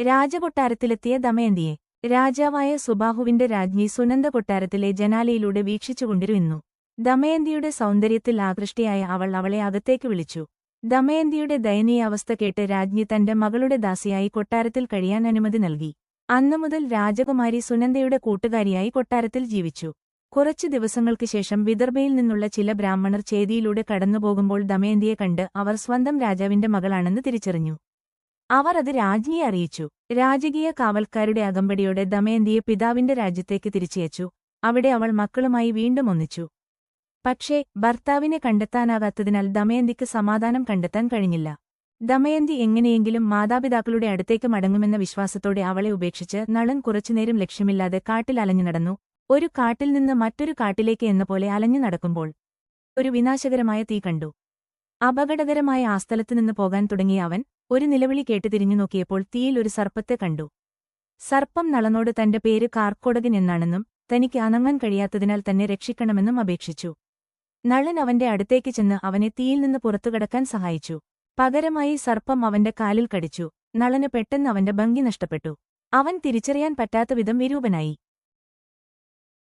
രാജകൊട്ടാരത്തിലെത്തിയ ദമയന്തിയെ രാജാവായ സുബാഹുവിന്റെ രാജ്ഞി സുനന്ദ കൊട്ടാരത്തിലെ ജനാലയിലൂടെ വീക്ഷിച്ചുകൊണ്ടിരുന്നു. ദമയന്തിയുടെ സൗന്ദര്യത്തിൽ ആകൃഷ്ടയായ അവൾ അവളെ അകത്തേക്ക് വിളിച്ചു. ദമയന്തിയുടെ ദയനീയ അവസ്ഥ കേട്ട് രാജ്ഞി തന്റെ മകളുടെ ദാസിയായി കൊട്ടാരത്തിൽ കഴിയാൻ അനുമതി നൽകി. അന്നുമുതൽ രാജകുമാരി സുനന്ദയുടെ കൂട്ടുകാരിയായി കൊട്ടാരത്തിൽ ജീവിച്ചു. കുറച്ചു ദിവസങ്ങൾക്ക് ശേഷം വിദർഭയിൽ നിന്നുള്ള ചില ബ്രാഹ്മണർ ചേദിയിലൂടെ കടന്നുപോകുമ്പോൾ ദമയന്തിയെ കണ്ട് അവർ സ്വന്തം രാജാവിന്റെ മകളാണെന്ന് തിരിച്ചറിഞ്ഞു. അവർ അത് രാജ്ഞിയെ അറിയിച്ചു. രാജകീയ കാവൽക്കാരുടെ അകമ്പടിയോടെ ദമയന്തിയെ പിതാവിന്റെ രാജ്യത്തേക്ക് തിരിച്ചയച്ചു. അവിടെ അവൾ മക്കളുമായി വീണ്ടും ഒന്നിച്ചു. പക്ഷേ ഭർത്താവിനെ കണ്ടെത്താനാകാത്തതിനാൽ ദമയന്തിക്ക് സമാധാനം കണ്ടെത്താൻ കഴിഞ്ഞില്ല. ദമയന്തി എങ്ങനെയെങ്കിലും മാതാപിതാക്കളുടെ അടുത്തേക്ക് മടങ്ങുമെന്ന വിശ്വാസത്തോടെ അവളെ ഉപേക്ഷിച്ച് നളൻ കുറച്ചുനേരം ലക്ഷ്യമില്ലാതെ കാട്ടിൽ അലഞ്ഞു നടന്നു. ഒരു കാട്ടിൽ നിന്ന് മറ്റൊരു കാട്ടിലേക്ക് എന്നപോലെ അലഞ്ഞു നടക്കുമ്പോൾ ഒരു വിനാശകരമായ തീ കണ്ടു. അപകടകരമായ ആ സ്ഥലത്തുനിന്ന് പോകാൻ തുടങ്ങിയ അവൻ ഒരു നിലവിളി കേട്ട് തിരിഞ്ഞു നോക്കിയപ്പോൾ തീയിൽ ഒരു സർപ്പത്തെ കണ്ടു. സർപ്പം നളനോട് തന്റെ പേര് കാർക്കോടകൻ എന്നാണെന്നും തനിക്ക് അനങ്ങാൻ കഴിയാത്തതിനാൽ തന്നെ രക്ഷിക്കണമെന്നും അപേക്ഷിച്ചു. നളൻ അവന്റെ അടുത്തേക്ക് ചെന്ന് അവനെ തീയിൽ നിന്ന് പുറത്തുകടക്കാൻ സഹായിച്ചു. പകരമായി സർപ്പം അവന്റെ കാലിൽ കടിച്ചു. നളന് പെട്ടെന്ന് അവന്റെ ഭംഗി നഷ്ടപ്പെട്ടു. അവൻ തിരിച്ചറിയാൻ പറ്റാത്ത വിധം വിരൂപനായി.